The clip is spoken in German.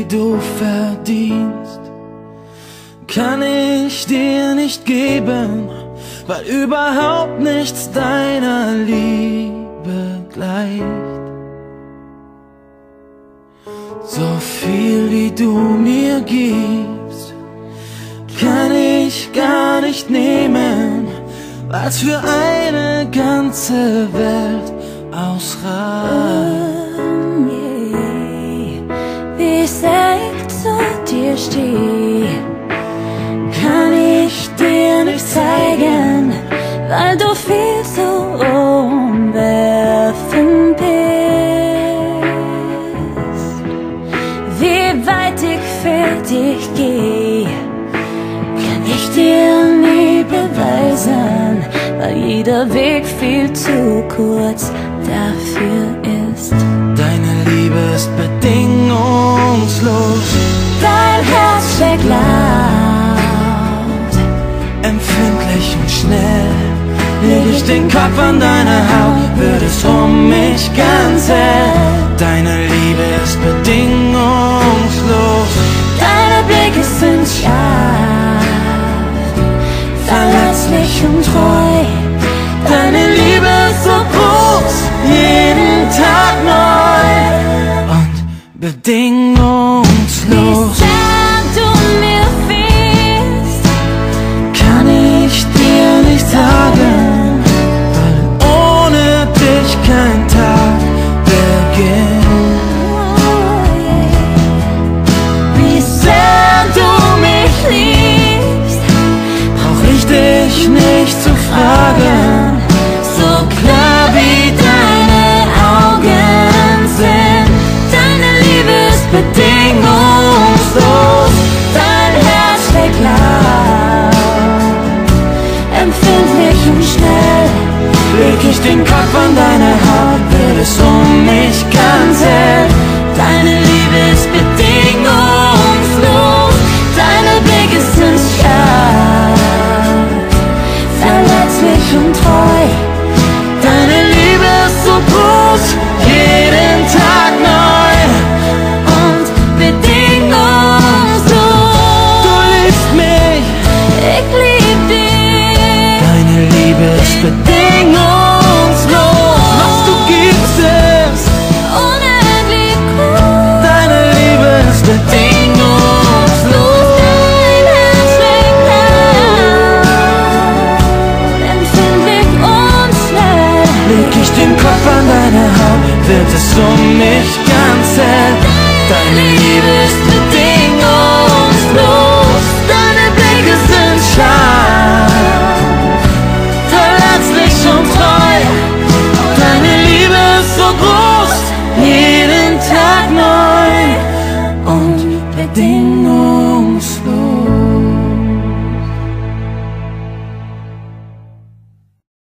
wie du verdienst, kann ich dir nicht geben, weil überhaupt nichts deiner Liebe gleicht. So viel wie du mir gibst, kann ich gar nicht nehmen, weil's für eine ganze Welt ausreicht. Wie ich selbst zu dir stehe, kann ich dir nicht zeigen, weil du viel zu umwerfend bist. Wie weit ich für dich gehe, kann ich dir nie beweisen, weil jeder Weg viel zu kurz dafür ist. Deine Liebe ist bedingungslos, Dein Herz schlägt laut, empfindlich und schnell. Leg ich den Kopf an deine Haut, wird es um mich ganz hell. Deine Liebe ist bedingungslos, deine Blicke sind scharf, verletzlich und treu. deine Liebe ist so groß, jeden Tag neu und bedingungslos. Wie sehr du mir fehlst, Kann ich dir nicht sagen, weil ohne dich kein Tag beginnt. wie sehr du mich liebst, Brauch ich dich nicht zu fragen, so klar wie deine Augen sind. Deine Liebe ist bedingungslos, dein Herz schlägt laut, empfindlich und schnell. leg ich den Kopf an deine Haut, wird es um mich ganz hell. Deine Liebe ist bedingungslos, deine Blicke sind scharf, verletzlich und treu. Deine Liebe ist so groß, jeden Tag neu Und bedingungslos, du liebst mich. ich lieb dich. Deine Liebe ist bedingungslos, was du gibst ist Unendlich gut, deine Liebe ist bedingungslos. dein Herz schlägt laut, empfindlich und schnell. Leg ich den Kopf an deine Haut, wird es um mich